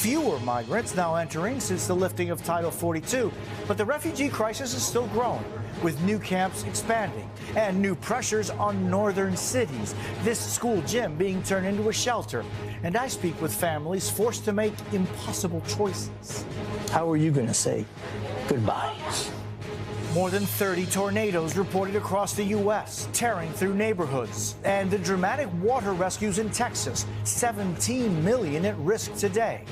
fewer migrants now entering since the lifting of Title 42, but the refugee crisis is still growing, with new camps expanding and new pressures on northern cities. This school gym being turned into a shelter. And I speak with families forced to make impossible choices. How are you going to say goodbye? More than 30 tornadoes reported across the U.S., tearing through neighborhoods. And the dramatic water rescues in Texas, 17 million at risk today.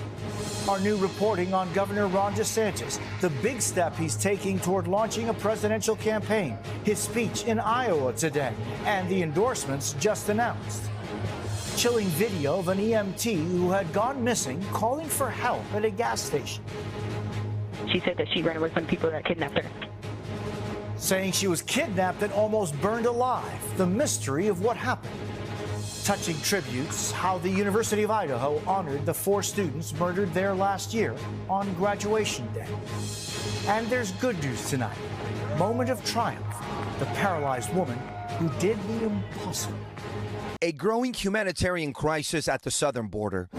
Our new reporting on Governor Ron DeSantis, the big step he's taking toward launching a presidential campaign, his speech in Iowa today, and the endorsements just announced. Chilling video of an EMT who had gone missing calling for help at a gas station. She said that she ran away from people that kidnapped her. Saying she was kidnapped and almost burned alive. The mystery of what happened. Touching tributes, how the University of Idaho honored the 4 students murdered there last year on graduation day. And there's good news tonight. Moment of triumph. The paralyzed woman who did the impossible. A growing humanitarian crisis at the southern border.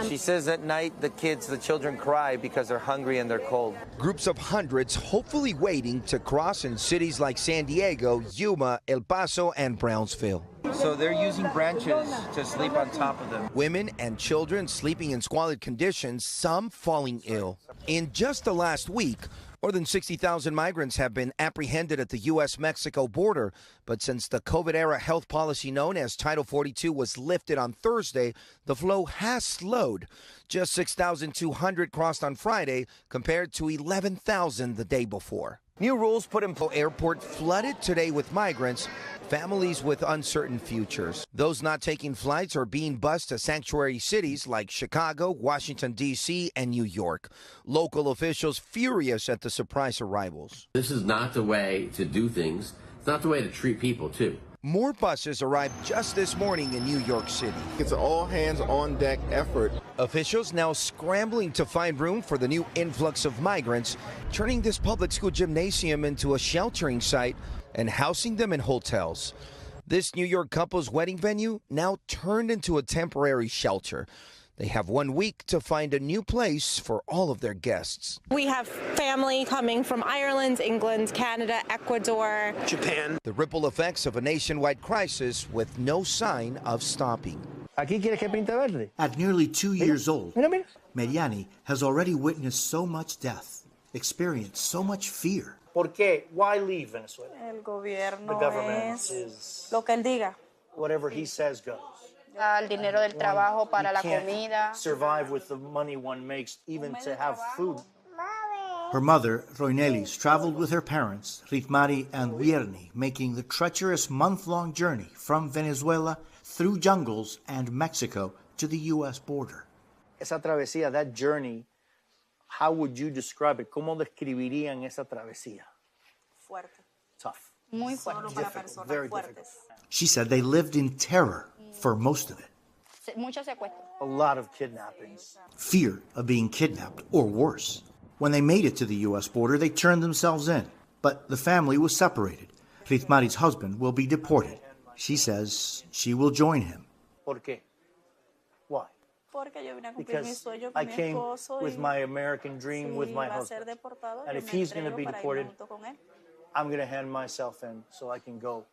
She says at night the children cry because they're hungry and they're cold. Groups of hundreds hopefully waiting to cross in cities like San Diego, Yuma, El Paso, and Brownsville. So they're using branches to sleep on top of them. Women and children sleeping in squalid conditions, some falling ill. In just the last week, more than 60,000 migrants have been apprehended at the U.S.-Mexico border. But since the COVID-era health policy known as Title 42 was lifted on Thursday, the flow has slowed. Just 6,200 crossed on Friday compared to 11,000 the day before. New rules put in place. Airport flooded today with migrants, families with uncertain futures. Those not taking flights are being bused to sanctuary cities like Chicago, Washington, D.C., and New York. Local officials furious at the surprise arrivals. This is not the way to do things. It's not the way to treat people, too. More buses arrived just this morning in New York City. It's an all-hands-on-deck effort. Officials now scrambling to find room for the new influx of migrants, turning this public school gymnasium into a sheltering site and housing them in hotels. This New York couple's wedding venue now turned into a temporary shelter. They have 1 week to find a new place for all of their guests. We have family coming from Ireland, England, Canada, Ecuador, Japan. The ripple effects of a nationwide crisis with no sign of stopping. At nearly 2 years old, Mariani has already witnessed so much death, experienced so much fear. ¿Por qué? Why leave Venezuela? El gobierno the government es lo que él diga. Whatever he says goes. El dinero del trabajo para la comida. Survive with the money one makes, even to have food. Her mother, Roinelis, traveled with her parents, Ritmari and Vierni, making the treacherous month-long journey from Venezuela through jungles and Mexico to the U.S. border. Esa travesía, that journey, how would you describe it? ¿Cómo describirían esa travesía? Fuerte. Tough. Muy fuerte. Difficult, very difficult. She said they lived in terror for most of it. Mucho secuestro. A lot of kidnappings. Fear of being kidnapped, or worse. When they made it to the U.S. border, they turned themselves in. But the family was separated. Ritmari's husband will be deported. She says she will join him. ¿Por qué? Why? Because I came with my American dream with my husband. And if he's going to be deported, I'm going to hand myself in so I can go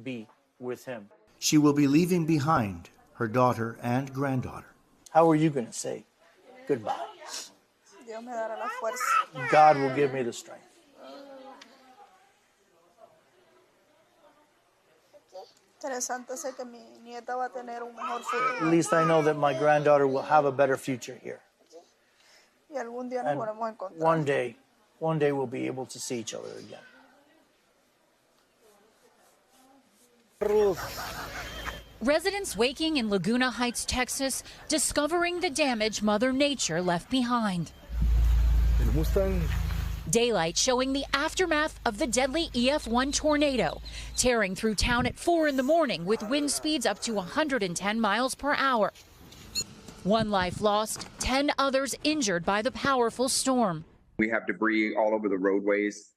be with him. She will be leaving behind her daughter and granddaughter. How are you going to say goodbye? God will give me the strength. At least I know that my granddaughter will have a better future here. And one day we'll be able to see each other again. Residents waking in Laguna Heights, Texas, discovering the damage Mother Nature left behind. Daylight showing the aftermath of the deadly EF1 tornado, tearing through town at 4 in the morning with wind speeds up to 110 miles per hour. 1 life lost, 10 others injured by the powerful storm. We have debris all over the roadways.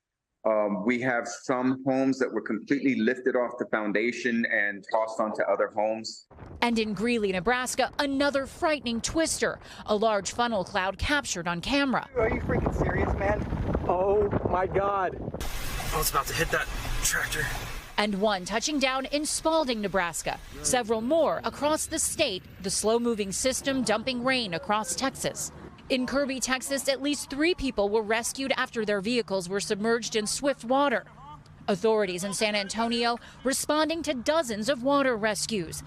We have some homes that were completely lifted off the foundation and tossed onto other homes. And in Greeley, Nebraska, another frightening twister, a large funnel cloud captured on camera. Are you freaking serious, man? Oh my God. Oh, it's about to hit that tractor. And one touching down in Spalding, Nebraska. Several more across the state, the slow-moving system dumping rain across Texas. In Kirby, Texas, at least 3 people were rescued after their vehicles were submerged in swift water. Authorities in San Antonio responding to dozens of water rescues.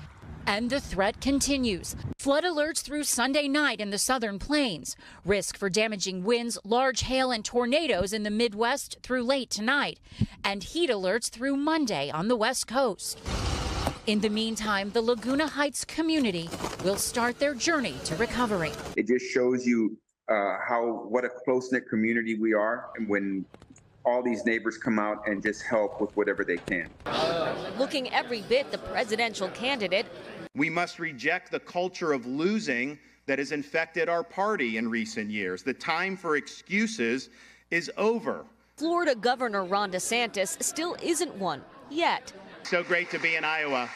And the threat continues. Flood alerts through Sunday night in the southern plains. Risk for damaging winds, large hail, and tornadoes in the Midwest through late tonight. And heat alerts through Monday on the West Coast. In the meantime, the Laguna Heights community will start their journey to recovery. It just shows you what a close-knit community we are, and when all these neighbors come out and just help with whatever they can. Looking every bit the presidential candidate. We must reject the culture of losing that has infected our party in recent years. The time for excuses is over. Florida Governor Ron DeSantis still isn't one yet. So great to be in Iowa.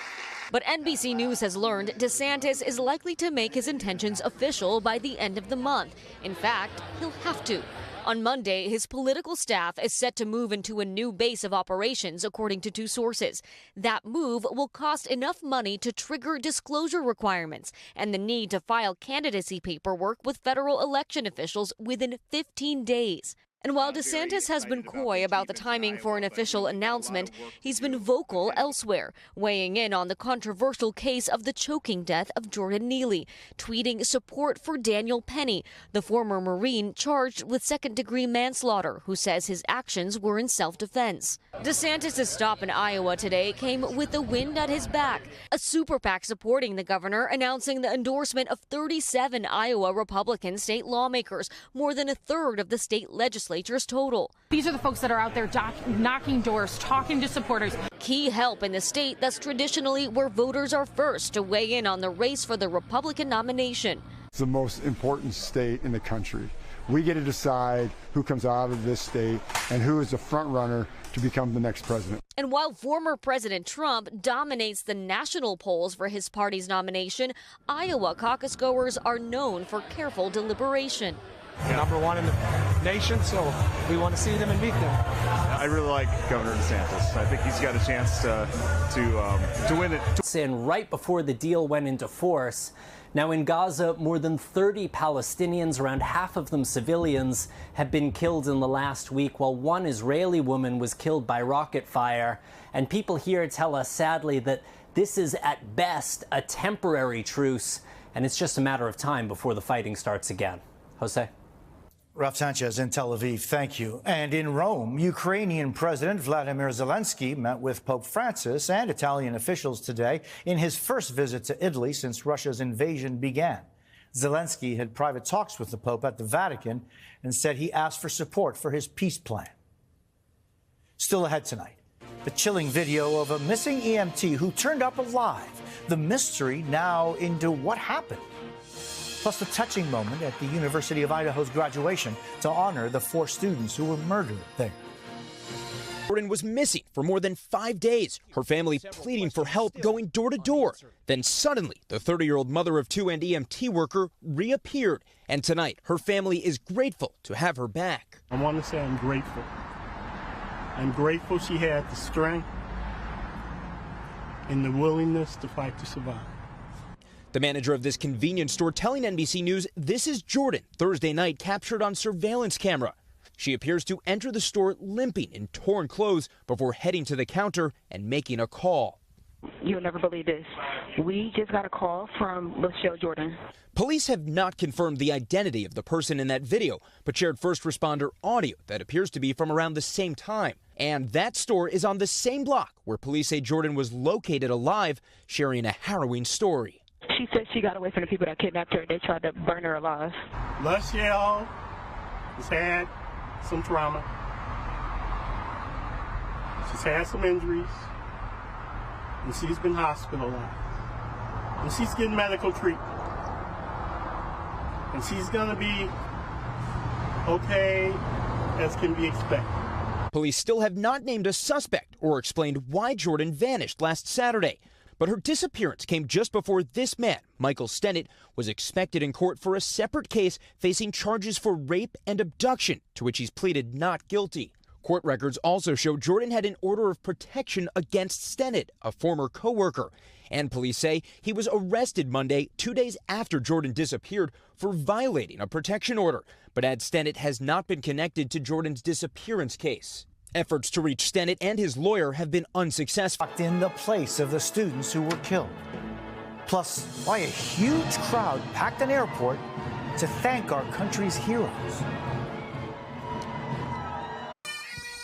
But NBC News has learned DeSantis is likely to make his intentions official by the end of the month. In fact, he'll have to. On Monday, his political staff is set to move into a new base of operations, according to 2 sources. That move will cost enough money to trigger disclosure requirements and the need to file candidacy paperwork with federal election officials within 15 days. And while DeSantis has been coy about the timing for an official announcement, he's been vocal elsewhere, weighing in on the controversial case of the choking death of Jordan Neely, tweeting support for Daniel Penny, the former Marine charged with second-degree manslaughter, who says his actions were in self-defense. DeSantis' stop in Iowa today came with the wind at his back. A super PAC supporting the governor announcing the endorsement of 37 Iowa Republican state lawmakers, more than a third of the state legislature's total. These are the folks that are out there knocking doors, talking to supporters. Key help in the state that's traditionally where voters are first to weigh in on the race for the Republican nomination. It's the most important state in the country. We get to decide who comes out of this state and who is the front runner to become the next president. And while former President Trump dominates the national polls for his party's nomination, Iowa caucus goers are known for careful deliberation. Number 1 in the nation, so we want to see them and meet them. I really like Governor DeSantis. I think he's got a chance to win it. In right before the deal went into force. Now in Gaza, more than 30 Palestinians, around half of them civilians, have been killed in the last week, while one Israeli woman was killed by rocket fire. And people here tell us, sadly, that this is at best a temporary truce, and it's just a matter of time before the fighting starts again. Jose? Ralph Sanchez in Tel Aviv, thank you. And in Rome, Ukrainian President Vladimir Zelensky met with Pope Francis and Italian officials today in his first visit to Italy since Russia's invasion began. Zelensky had private talks with the Pope at the Vatican and said he asked for support for his peace plan. Still ahead tonight, the chilling video of a missing EMT who turned up alive. The mystery now into what happened. Plus the touching moment at the University of Idaho's graduation to honor the 4 students who were murdered there. Jordan was missing for more than 5 days, her family pleading for help, going door to door. Then suddenly, the 30-year-old mother of 2 and EMT worker reappeared. And tonight, her family is grateful to have her back. I want to say I'm grateful. I'm grateful she had the strength and the willingness to fight to survive. The manager of this convenience store telling NBC News this is Jordan, Thursday night, captured on surveillance camera. She appears to enter the store limping in torn clothes before heading to the counter and making a call. You'll never believe this. We just got a call from Michelle Jordan. Police have not confirmed the identity of the person in that video, but shared first responder audio that appears to be from around the same time. And that store is on the same block where police say Jordan was located alive, sharing a harrowing story. She said she got away from the people that kidnapped her. They tried to burn her alive. Michelle has had some trauma. She's had some injuries. And she's been hospitalized. And she's getting medical treatment. And she's going to be okay as can be expected. Police still have not named a suspect or explained why Jordan vanished last Saturday. But her disappearance came just before this man, Michael Stennett, was expected in court for a separate case facing charges for rape and abduction, to which he's pleaded not guilty. Court records also show Jordan had an order of protection against Stennett, a former co-worker. And police say he was arrested Monday, 2 days after Jordan disappeared, for violating a protection order. But add Stennett has not been connected to Jordan's disappearance case. Efforts to reach Stennett and his lawyer have been unsuccessful. In the place of the students who were killed. Plus, why a huge crowd packed an airport to thank our country's heroes.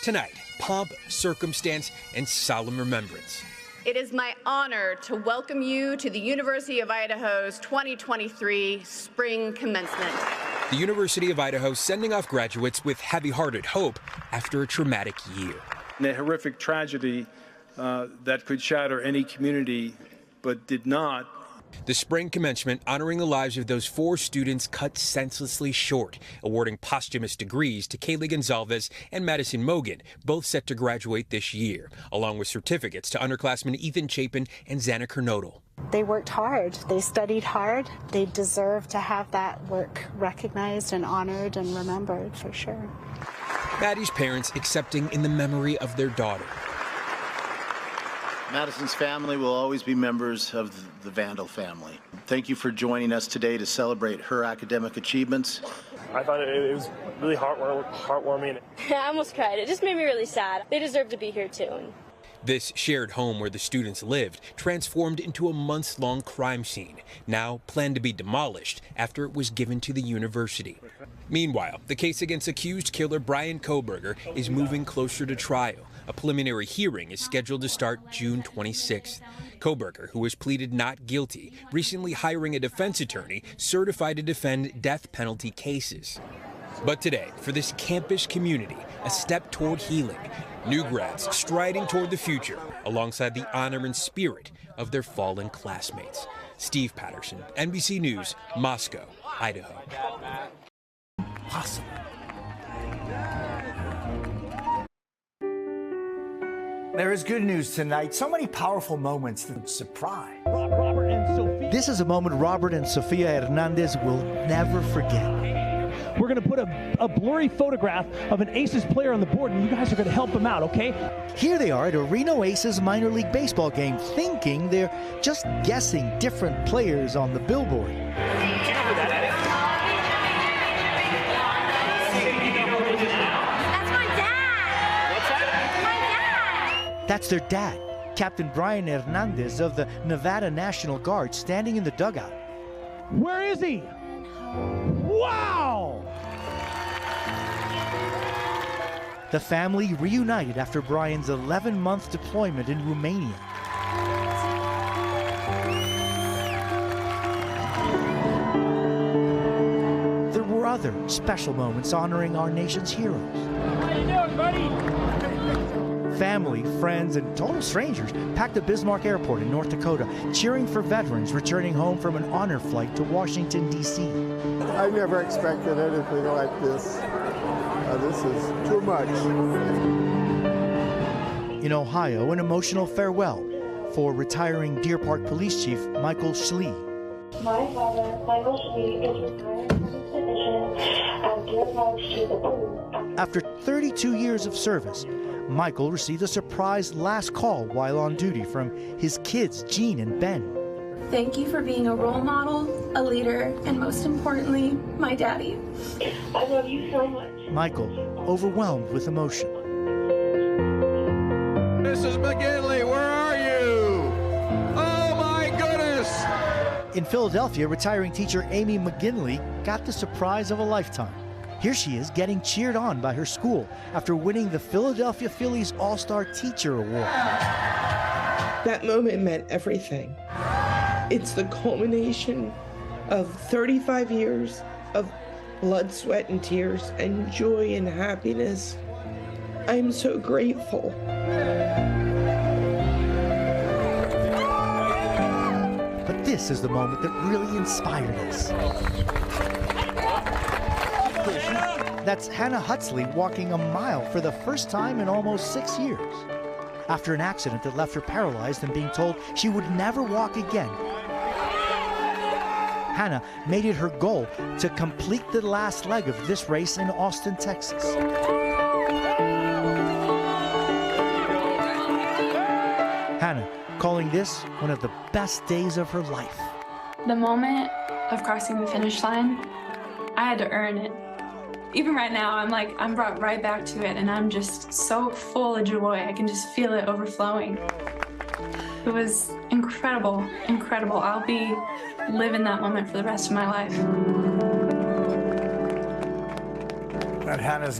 Tonight, pomp, circumstance, and solemn remembrance. It is my honor to welcome you to the University of Idaho's 2023 Spring Commencement. The University of Idaho sending off graduates with heavy-hearted hope after a traumatic year. A horrific tragedy that could shatter any community, but did not. The spring commencement honoring the lives of those 4 students cut senselessly short, awarding posthumous degrees to Kaylee Gonzalez and Madison Mogan, both set to graduate this year, along with certificates to underclassmen Ethan Chapin and Xana Kernodle. They worked hard. They studied hard. They deserve to have that work recognized and honored and remembered, for sure. Maddie's parents accepting in the memory of their daughter. Madison's family will always be members of the Vandal family. Thank you for joining us today to celebrate her academic achievements. I thought it was really heartwarming. I almost cried. It just made me really sad. They deserve to be here too. This shared home where the students lived transformed into a months-long crime scene, now planned to be demolished after it was given to the university. Meanwhile, the case against accused killer Brian Kohberger is moving closer to trial. A preliminary hearing is scheduled to start June 26th. Kohberger, who has pleaded not guilty, recently hiring a defense attorney certified to defend death penalty cases. But today, for this campus community, a step toward healing. New grads striding toward the future alongside the honor and spirit of their fallen classmates. Steve Patterson, NBC News, Moscow, Idaho. Possible. There is good news tonight. So many powerful moments that surprise. Robert and Sophia. This is a moment Robert and Sofia Hernandez will never forget. We're going to put a blurry photograph of an Aces player on the board, and you guys are going to help them out, okay? Here they are at a Reno Aces minor league baseball game, thinking they're just guessing different players on the billboard. That's their dad, Captain Brian Hernandez of the Nevada National Guard, standing in the dugout. Where is he? Wow! The family reunited after Brian's 11-month deployment in Romania. There were other special moments honoring our nation's heroes. How you doing, buddy? Family, friends, and total strangers packed the Bismarck Airport in North Dakota, cheering for veterans returning home from an honor flight to Washington, D.C. I never expected anything like this. This is too much. In Ohio, an emotional farewell for retiring Deer Park Police Chief Michael Schlee. My father, Michael Schlee, is retired from his position as Deer Park Chief of Police. After 32 years of service, Michael received a surprise last call while on duty from his kids, Jean and Ben. Thank you for being a role model, a leader, and most importantly, my daddy. I love you so much. Michael, overwhelmed with emotion. Mrs. McGinley, where are you? Oh my goodness! In Philadelphia, retiring teacher Amy McGinley got the surprise of a lifetime. Here she is getting cheered on by her school after winning the Philadelphia Phillies All-Star Teacher Award. That moment meant everything. It's the culmination of 35 years of blood, sweat, and tears, and joy and happiness. I'm so grateful. But this is the moment that really inspired us. That's Hannah Huxley walking a mile for the first time in almost 6 years. After an accident that left her paralyzed and being told she would never walk again, Hannah made it her goal to complete the last leg of this race in Austin, Texas. Hannah calling this one of the best days of her life. The moment of crossing the finish line, I had to earn it. Even right now, I'm brought right back to it, and I'm just so full of joy. I can just feel it overflowing. It was incredible, incredible. I'll be living that moment for the rest of my life. And Hannah's